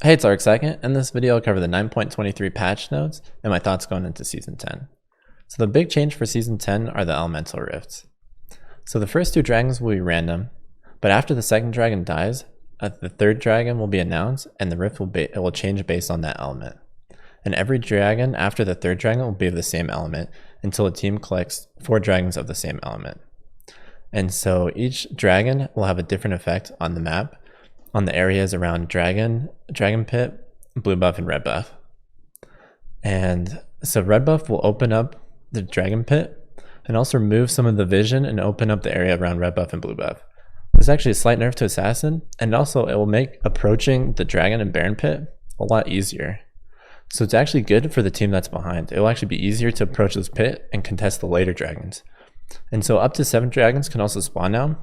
Hey, it's Arcsecond. In this video, I'll cover the 9.23 patch notes and my thoughts going into Season 10. So the big change for Season 10 are the elemental rifts. So the first two dragons will be random, but after the second dragon dies, the third dragon will be announced and the rift will change based on that element. And every dragon after the third dragon will be of the same element until a team collects 4 dragons of the same element. And so each dragon will have a different effect on the map, on the areas around dragon pit, blue buff, and red buff. And so red buff will open up the dragon pit and also remove some of the vision and open up the area around red buff and blue buff. There's actually a slight nerf to assassin, and also it will make approaching the dragon and baron pit a lot easier. So it's actually good for the team that's behind. It will actually be easier to approach this pit and contest the later dragons. And so up to 7 dragons can also spawn now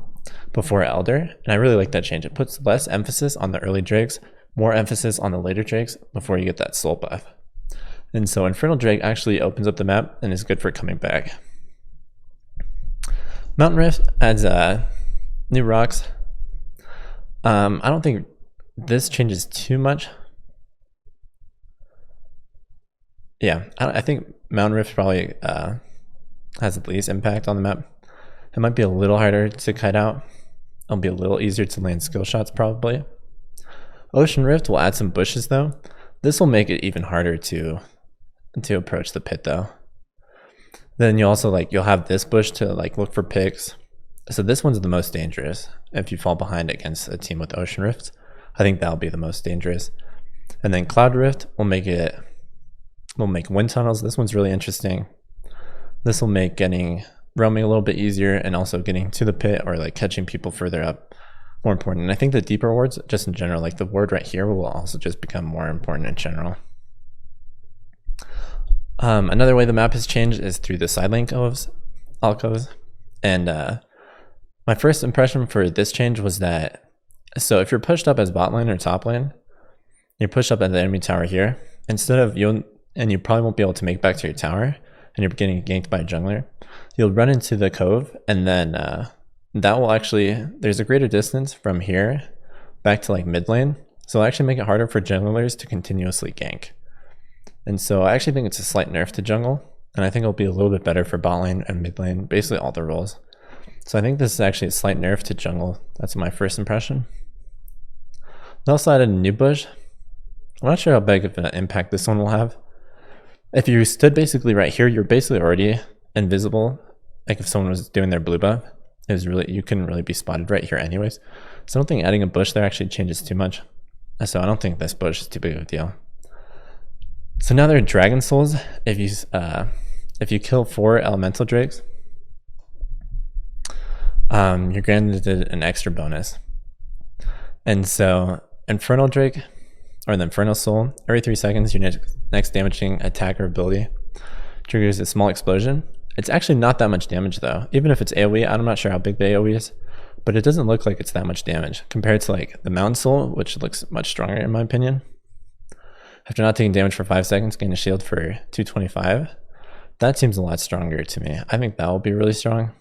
before Elder, and I really like that change. It puts less emphasis on the early drakes, more emphasis on the later drakes before you get that soul buff. And so Infernal Drake actually opens up the map and is good for coming back. Mountain Rift adds new rocks. I don't think this changes too much. Yeah, I think Mountain Rift probably has the least impact on the map. It might be a little harder to kite out. It'll be a little easier to land skill shots probably. Ocean Rift will add some bushes though. This will make it even harder to approach the pit though. Then you also you'll have this bush to look for picks. So this one's the most dangerous if you fall behind against a team with Ocean Rift. I think that'll be the most dangerous. And then Cloud Rift will make wind tunnels. This one's really interesting. This will make roaming a little bit easier and also getting to the pit or catching people further up more important. And I think the deeper wards just in general, the ward right here, will also just become more important in general. Another way the map has changed is through the side lane alcoves. And my first impression for this change was that, so if you're pushed up as bot lane or top lane, you're pushed up at the enemy tower here, and you probably won't be able to make back to your tower, and you're getting ganked by a jungler, you'll run into the cove, and then that will actually, there's a greater distance from here back to mid lane, so it'll actually make it harder for junglers to continuously gank. And so I actually think it's a slight nerf to jungle, and I think it'll be a little bit better for bot lane and mid lane, basically all the roles. So I think this is actually a slight nerf to jungle. That's my first impression. They also added a new bush. I'm not sure how big of an impact this one will have. If you stood basically right here, you're basically already invisible. If someone was doing their blue buff, you couldn't really be spotted right here anyways. So I don't think adding a bush there actually changes too much. So I don't think this bush is too big of a deal. So now there are dragon souls. If you kill 4 elemental drakes, you're granted an extra bonus. And so Infernal Drake, or the Infernal Soul, every 3 seconds your next damaging attack or ability triggers a small explosion. It's actually not that much damage though. Even if it's AoE, I'm not sure how big the AoE is, but it doesn't look like it's that much damage compared to the Mountain Soul, which looks much stronger in my opinion. After not taking damage for 5 seconds, gain a shield for 225. That seems a lot stronger to me. I think that will be really strong.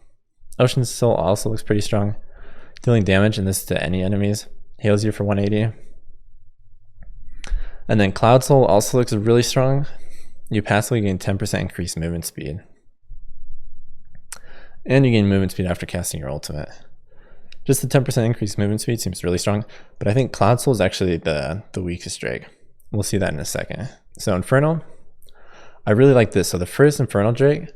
Ocean Soul also looks pretty strong. Dealing damage, and this to any enemies, heals you for 180. And then Cloud Soul also looks really strong. You passively gain 10% increased movement speed. And you gain movement speed after casting your ultimate. Just the 10% increased movement speed seems really strong, but I think Cloud Soul is actually the weakest drake. We'll see that in a second. So Infernal, I really like this. So the first Infernal Drake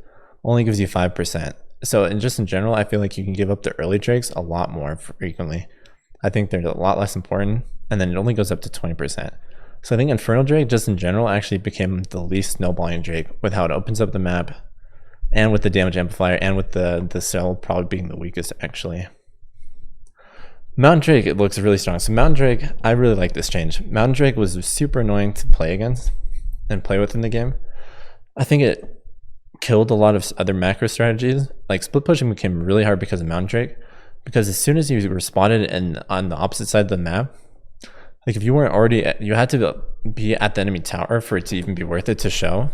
only gives you 5%. So in general, I feel like you can give up the early drakes a lot more frequently. I think they're a lot less important, and then it only goes up to 20%. So I think Infernal Drake, just in general, actually became the least snowballing Drake with how it opens up the map, and with the damage amplifier, and with the cell probably being the weakest actually. Mountain Drake, it looks really strong. So Mountain Drake, I really like this change. Mountain Drake was super annoying to play against and play with in the game. I think it killed a lot of other macro strategies. Split pushing became really hard because of Mountain Drake, because as soon as you were spotted on the opposite side of the map, if you weren't already, you had to be at the enemy tower for it to even be worth it to show,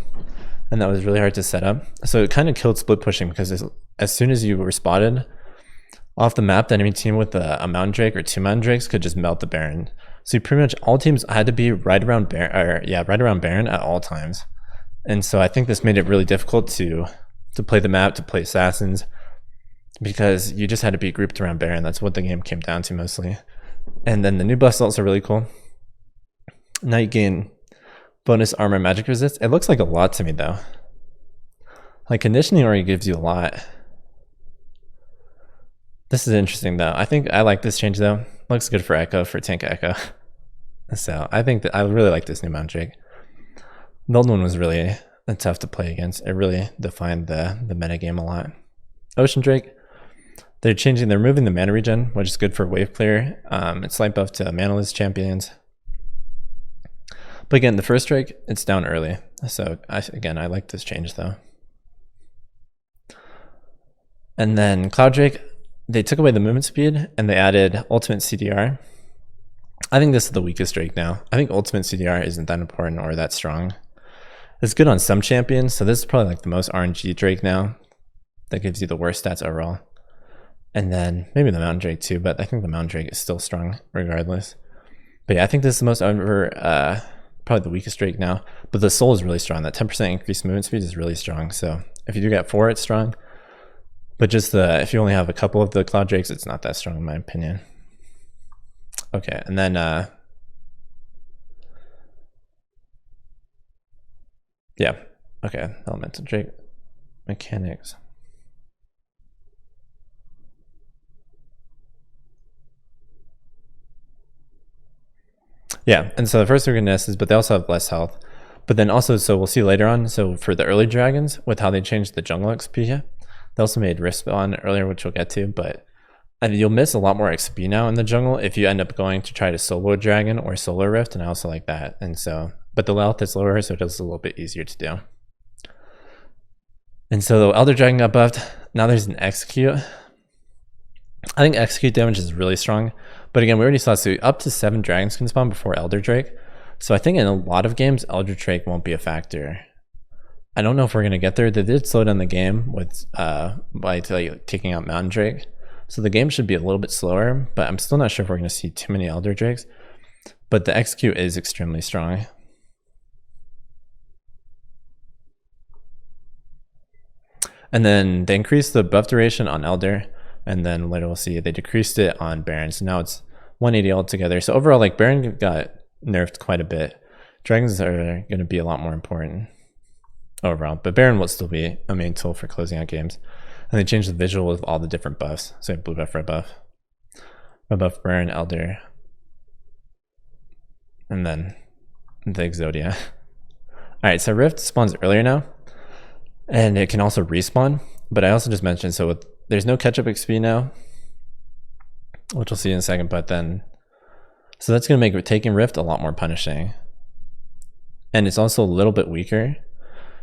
and that was really hard to set up. So it kind of killed split pushing, because as soon as you were spotted off the map, the enemy team with a Mountain Drake or 2 Mountain Drakes could just melt the Baron. So pretty much all teams had to be right around Baron at all times. And so I think this made it really difficult to play the map, to play assassins, because you just had to be grouped around Baron. That's what the game came down to mostly. And then the new buffs also really cool. Now you gain bonus armor magic resist. It looks like a lot to me though. Like conditioning already gives you a lot. This is interesting though. I think I like this change though. Looks good for Echo, for tank Echo. So I think that I really like this new Mount Drake. The old one was really tough to play against. It really defined the meta game a lot. Ocean Drake, they're removing the mana regen, which is good for wave clear. It's slight buff to manaless champions. But again, the first Drake, it's down early. So I like this change though. And then Cloud Drake, they took away the movement speed and they added ultimate CDR. I think this is the weakest Drake now. I think ultimate CDR isn't that important or that strong. It's good on some champions, so this is probably like the most RNG Drake now. That gives you the worst stats overall. And then maybe the Mountain Drake too, but I think the Mountain Drake is still strong regardless. But yeah, I think this is the most probably the weakest Drake now. But the Soul is really strong. That 10% increased movement speed is really strong. So if you do get 4, it's strong. But just if you only have a couple of the Cloud Drakes, it's not that strong in my opinion. Okay, and then yeah, okay, elemental Drake mechanics. Yeah, and so the first we're gonna is, but they also have less health. But then also, so we'll see later on, so for the early dragons, with how they changed the jungle XP here, they also made respawn earlier, which we'll get to, but you'll miss a lot more XP now in the jungle if you end up going to try to solo dragon or solo rift, and I also like that. And so, but the health is lower, so it's a little bit easier to do. And so the Elder Dragon got buffed. Now there's an execute. I think execute damage is really strong. But again, we already saw, so up to 7 dragons can spawn before Elder Drake. So I think in a lot of games, Elder Drake won't be a factor. I don't know if we're going to get there. They did slow down the game with by taking out Mountain Drake. So the game should be a little bit slower, but I'm still not sure if we're going to see too many Elder Drakes. But the execute is extremely strong. And then they increased the buff duration on Elder, and then later we'll see they decreased it on Baron. So now it's 180 altogether. So overall, like Baron got nerfed quite a bit. Dragons are going to be a lot more important overall, but Baron will still be a main tool for closing out games. And they changed the visual with all the different buffs. So blue buff, red buff, Baron, Elder, and then the Exodia. All right, so Rift spawns earlier now, and it can also respawn. But I also just mentioned, so there's no catch-up XP now, which we'll see in a second. But then, so that's going to make taking Rift a lot more punishing, and it's also a little bit weaker.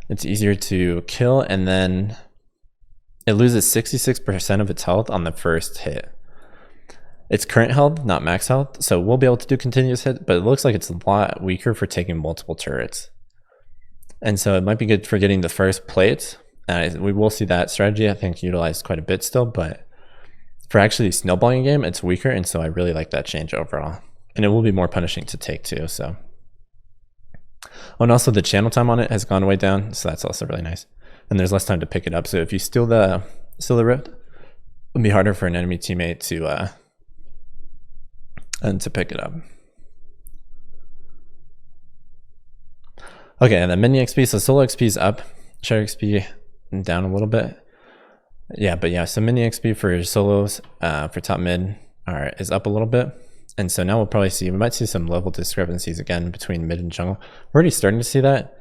It's easier to kill, and then it loses 66% of its health on the first hit. It's current health, not max health, so we'll be able to do continuous hit, but it looks like it's a lot weaker for taking multiple turrets. And so it might be good for getting the first plate. We will see that strategy, I think, utilized quite a bit still, but for actually snowballing a game, it's weaker, and so I really like that change overall. And it will be more punishing to take too, so. Oh, and also the channel time on it has gone way down, so that's also really nice. And there's less time to pick it up. So if you steal the rift, it'll be harder for an enemy teammate to pick it up. Okay, and then mini XP. So solo XP is up, share XP down a little bit. Yeah, but yeah, so mini XP for solos for top mid is up a little bit. And so now we might see some level discrepancies again between mid and jungle. We're already starting to see that.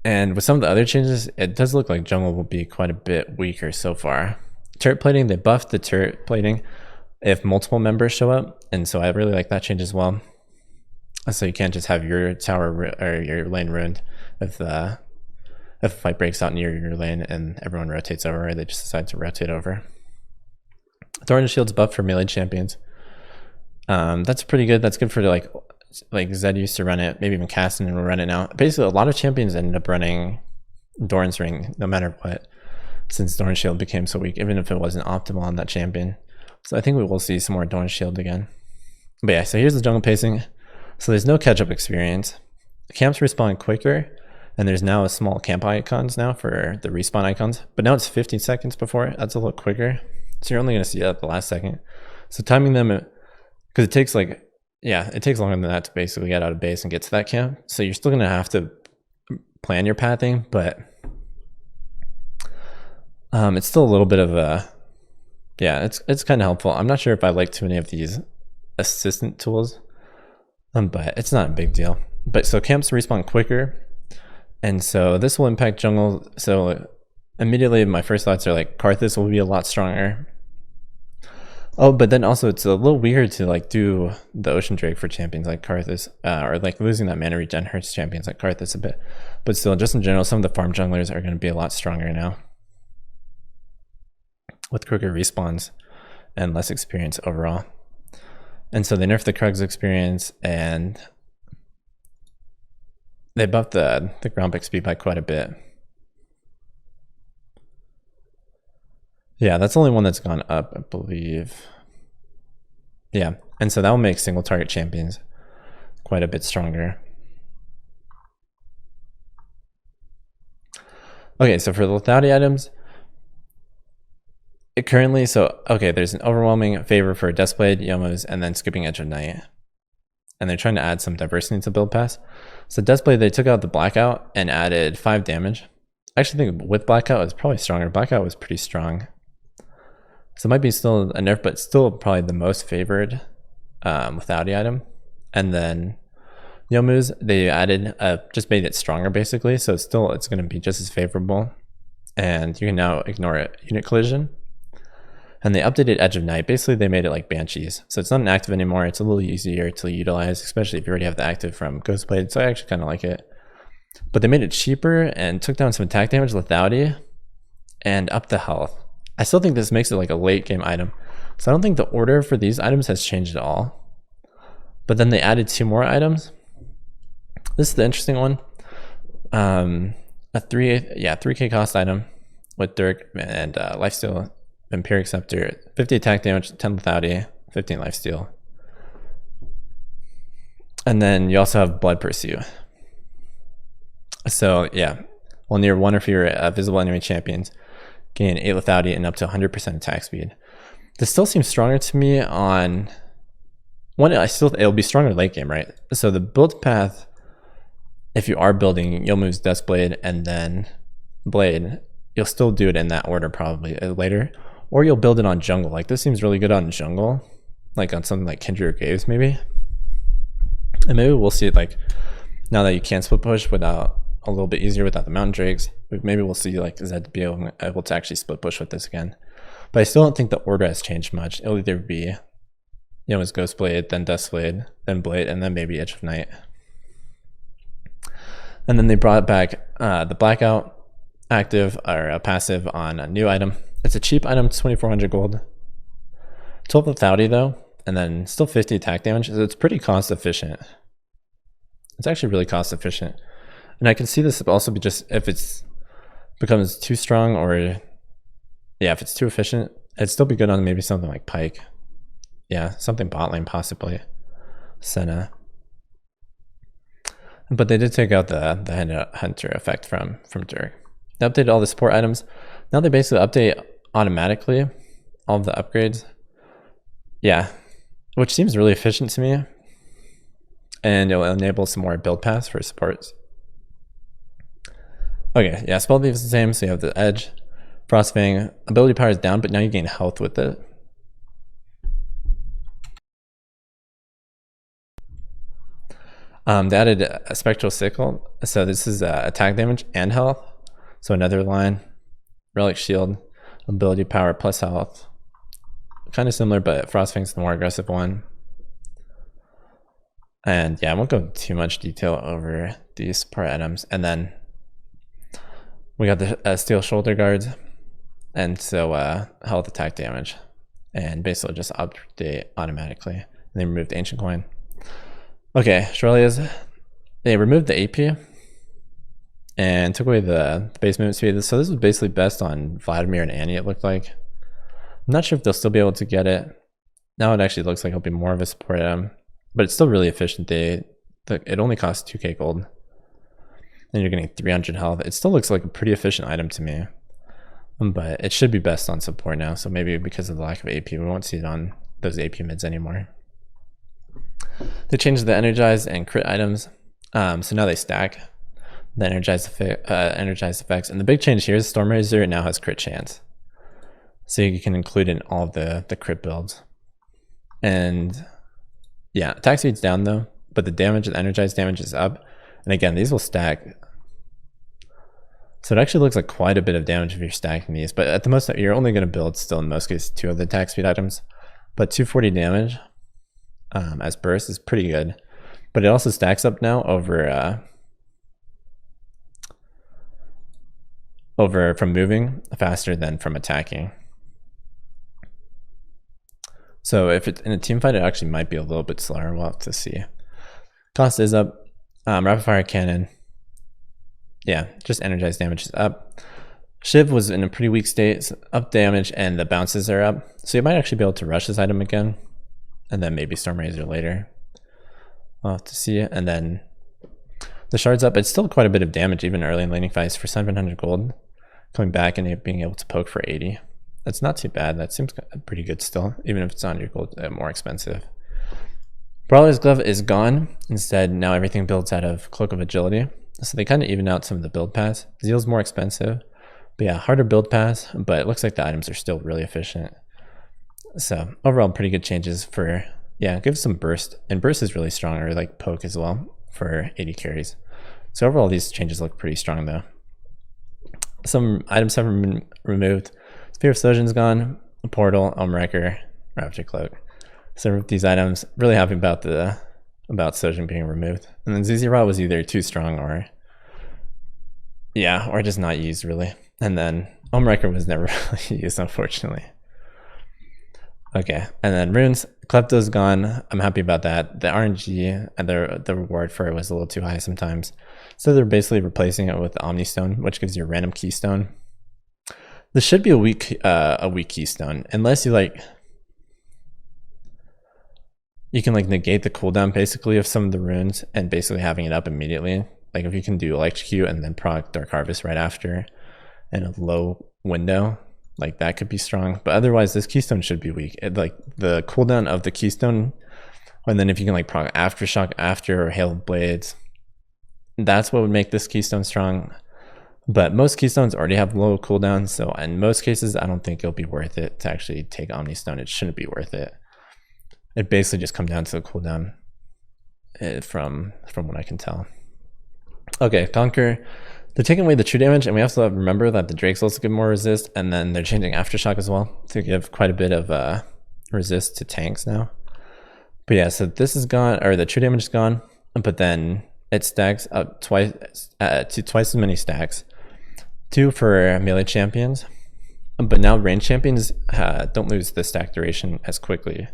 And with some of the other changes, it does look like jungle will be quite a bit weaker so far. Turret plating, they buffed the turret plating if multiple members show up. And so I really like that change as well. So you can't just have your tower or your lane ruined if a fight breaks out near your lane and everyone rotates over, or they just decide to rotate over. Thorn and Shield's buff for melee champions. That's pretty good. That's good for like Zed used to run it, maybe even Caston will run it now. Basically, a lot of champions ended up running Doran's Ring no matter what, since Doran's Shield became so weak, even if it wasn't optimal on that champion. So I think we will see some more Doran's Shield again. But yeah, so here's the jungle pacing. So there's no catch-up experience. Camps respawn quicker, and there's now a small camp icons now for the respawn icons. But now it's 15 seconds before. That's a little quicker. So you're only going to see it at the last second. So timing them, because it takes like, yeah, it takes longer than that to basically get out of base and get to that camp. So you're still going to have to plan your pathing, but it's still a little bit of a, yeah, it's kind of helpful. I'm not sure if I like too many of these assistant tools, but it's not a big deal. But so camps respawn quicker, and so this will impact jungle. So immediately my first thoughts are like Karthus will be a lot stronger. Oh, but then also it's a little weird to like do the Ocean Drake for champions like Karthus, or like losing that mana regen hurts champions like Karthus a bit. But still, just in general, some of the farm junglers are going to be a lot stronger now with quicker respawns and less experience overall. And so they nerfed the Krug's experience, and they buffed the ground pick speed by quite a bit. Yeah, that's the only one that's gone up, I believe. Yeah, and so that will make single target champions quite a bit stronger. Okay, so for the lethality items, currently, so okay, there's an overwhelming favor for Deathblade, Yomos, and then skipping Edge of Night. And they're trying to add some diversity to build pass. So Deathblade, they took out the Blackout and added 5 damage. I actually think with Blackout, it's probably stronger. Blackout was pretty strong. So it might be still a nerf, but still probably the most favored lethality item. And then Yomu's, they added, just made it stronger basically. So it's going to be just as favorable. And you can now ignore it, unit collision. And they updated Edge of Night. Basically, they made it like Banshees. So it's not an active anymore. It's a little easier to utilize, especially if you already have the active from Ghostblade. So I actually kind of like it. But they made it cheaper and took down some attack damage, lethality, and up the health. I still think this makes it like a late game item. So I don't think the order for these items has changed at all. But then they added 2 more items. This is the interesting one. A 3k cost item with Dirk and lifesteal. Vampiric Scepter, 50 attack damage, 10 lethality, 15 lifesteal. And then you also have Blood Pursue. So yeah, while near one or fewer visible enemy champions, gain 8 lethality and up to 100% attack speed. This still seems stronger to me on one. It'll be stronger late game, right? So the build path, if you are building Yomu's Deathblade and then Blade, you'll still do it in that order probably later. Or you'll build it on jungle. Like this seems really good on jungle, like on something like Kindred or Graves maybe. And maybe we'll see it like now that you can split push without a little bit easier without the mountain drakes. Maybe we'll see like Zed be able to actually split push with this again. But I still don't think the order has changed much. It'll either be it's Ghostblade, then Deathblade, then Blade, and then maybe Edge of Night. And then they brought back the Blackout active or a passive on a new item. It's a cheap item, 2,400 gold. 12 lethality though, and then still 50 attack damage. So it's pretty cost efficient. It's actually really cost efficient. And I can see this also be just if it's becomes too strong or yeah, if it's too efficient, it'd still be good on maybe something like Pike. Yeah, something bot lane possibly. Senna. But they did take out the hunter effect from Dirk. They updated all the support items. Now they basically update automatically all of the upgrades. Yeah, which seems really efficient to me. And it'll enable some more build paths for supports. Okay, yeah, spell leave is the same. So you have the Edge, Frostfang. Ability power is down, but now you gain health with it. They added a Spectral Sickle. So this is attack damage and health. So another line. Relic Shield, ability power plus health. Kind of similar, but Frostfang's the more aggressive one. And yeah, I won't go into too much detail over these support items. And then we got the steel shoulder guards. And so health, attack damage. And basically just update automatically. And they removed the Ancient Coin. Okay, Shirley's, they removed the AP. And took away the base movement speed. So this was basically best on Vladimir and Annie, it looked like. I'm not sure if they'll still be able to get it. Now it actually looks like it'll be more of a support item, but it's still really efficient. It only costs 2k gold. Then you're getting 300 health. It still looks like a pretty efficient item to me, but it should be best on support now. So maybe because of the lack of AP, we won't see it on those AP mids anymore. They changed the energized and crit items, so now they stack the energized effects. And the big change here is Storm Razor now has crit chance, so you can include in all of the crit builds. And yeah, attack speed's down though, but the damage, the energized damage is up. And again, these will stack. So it actually looks like quite a bit of damage if you're stacking these, but at the most, you're only going to build still in most cases 2 of the attack speed items. But 240 damage as burst is pretty good. But it also stacks up now over from moving faster than from attacking. So if it's in a team fight, it actually might be a little bit slower. We'll have to see. Cost is up. Rapid fire cannon. Yeah, just energized damage is up. Shiv was in a pretty weak state, so up damage, and the bounces are up. So you might actually be able to rush this item again, and then maybe Storm Razor later. We'll have to see it. And then the shard's up. It's still quite a bit of damage even early in laning fights for 700 gold. Coming back and being able to poke for 80. That's not too bad. That seems pretty good still, even if it's 100 gold more expensive. Brawler's Glove is gone. Instead, now everything builds out of Cloak of Agility. So they kind of even out some of the build paths. Zeal's more expensive, but yeah, harder build paths, but it looks like the items are still really efficient. So overall, pretty good changes for, yeah, give some burst. And burst is really strong, or like poke as well for 80 carries. So overall, these changes look pretty strong though. Some items have been removed. Spear of Sojourn's gone, Portal, Wrecker, Rapture Cloak. So with these items, really happy about Sojourn being removed. And then ZZ Rod was either too strong or, yeah, or just not used really. And then Wrecker was never really used, unfortunately. Okay, and then Runes, Klepto's gone. I'm happy about that. The RNG and the reward for it was a little too high sometimes. So they're basically replacing it with the Omnistone, which gives you a random keystone. This should be a weak keystone, unless you like, you can like negate the cooldown basically of some of the runes and basically having it up immediately. Like if you can do Electrocute and then proc Dark Harvest right after in a low window, like that could be strong. But otherwise this keystone should be weak. Like the cooldown of the keystone, and then if you can like proc Aftershock after or Hail of Blades, that's what would make this keystone strong. But most keystones already have low cooldowns, so in most cases I don't think it'll be worth it to actually take Omnistone. It shouldn't be worth it. It basically just comes down to the cooldown from what I can tell. Okay, Conquer. They're taking away the true damage, and we also have to remember that the Drake's also give more resist, and then they're changing Aftershock as well to give quite a bit of resist to tanks now. But yeah, so this is gone, or the true damage is gone, but then it stacks up twice to twice as many stacks. 2 for melee champions, but now ranged champions don't lose the stack duration as quickly.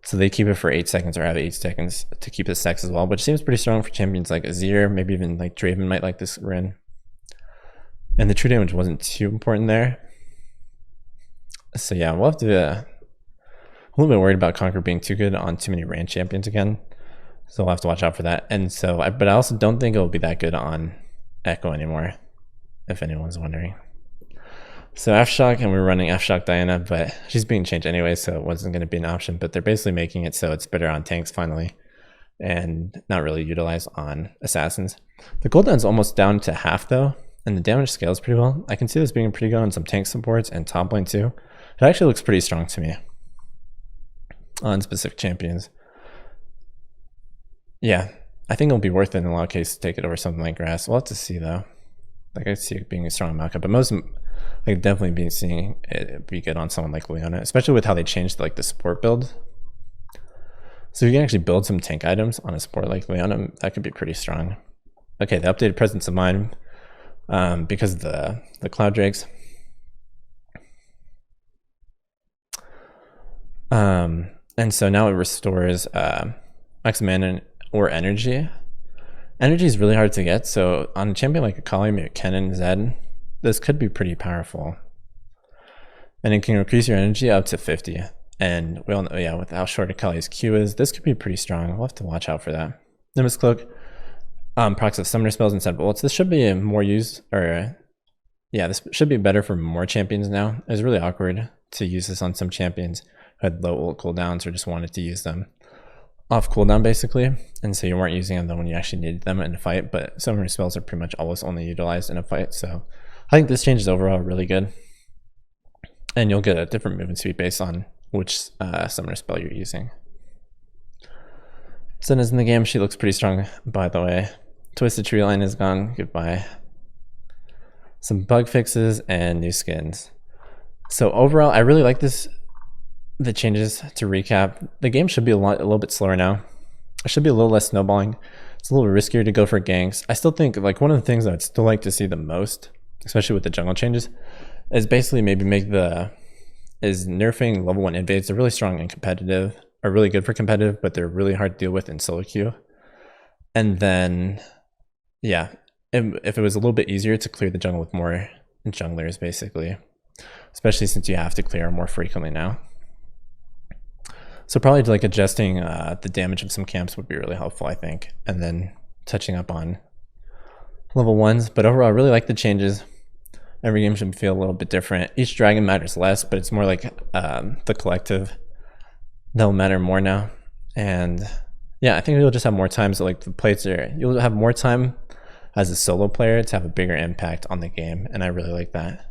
So they keep it for 8 seconds or have 8 seconds to keep the stacks as well, which seems pretty strong for champions like Azir, maybe even like Draven might like this Rune. And the true damage wasn't too important there. So yeah, we'll have to, a little bit worried about Conquer being too good on too many ranged champions again. So we'll have to watch out for that. And so, but I also don't think it'll be that good on Echo anymore, if anyone's wondering. So Aftershock, and we're running Aftershock Diana, but she's being changed anyway, so it wasn't going to be an option. But they're basically making it so it's better on tanks finally, and not really utilized on assassins. The cooldown's almost down to half though, and the damage scales pretty well. I can see this being pretty good on some tank supports and top lane too. It actually looks pretty strong to me on specific champions. Yeah, I think it'll be worth it in a lot of cases to take it over something like Grass. We'll have to see though. Like I see it being a strong markup, but most like definitely be seeing it be good on someone like Leona, especially with how they changed like the support build. So you can actually build some tank items on a support like Leona. That could be pretty strong. Okay, the updated Presence of Mind because of the Cloud Drakes. And so now it restores max mana or energy. Energy is really hard to get, so on a champion like Akali, maybe Kennen, Zed, this could be pretty powerful. And it can increase your energy up to 50. And we all know, yeah, with how short Akali's Q is, this could be pretty strong. We'll have to watch out for that. Nimbus Cloak procs of summoner spells instead of ults. This should be more used, or yeah, this should be better for more champions now. It was really awkward to use this on some champions who had low ult cooldowns or just wanted to use them off cooldown basically, and so you weren't using them when you actually needed them in a fight. But summoner spells are pretty much always only utilized in a fight, so I think this change is overall really good, and you'll get a different movement speed based on which summoner spell you're using. Senna's in the game. She looks pretty strong, by the way. Twisted Tree Line is gone. Goodbye. Some bug fixes and new skins. So overall, I really like the changes. To recap, the game should be a little bit slower now. It should be a little less snowballing. It's a little riskier to go for ganks. I still think like one of the things I'd still like to see the most, especially with the jungle changes, is basically maybe nerfing level 1 invades. They're really strong and competitive, are really good for competitive, but they're really hard to deal with in solo queue. And then, yeah, if it was a little bit easier to clear the jungle with more junglers, basically, especially since you have to clear more frequently now. So probably like adjusting the damage of some camps would be really helpful, I think, and then touching up on level 1s. But overall, I really like the changes. Every game should feel a little bit different. Each dragon matters less, but it's more like the collective that'll matter more now. And yeah, I think you'll just have more time. So like the plays you'll have more time as a solo player to have a bigger impact on the game, and I really like that.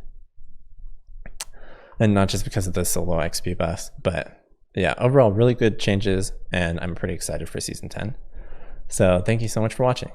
And not just because of the solo XP buffs, but yeah, overall really good changes, and I'm pretty excited for season 10. So thank you so much for watching.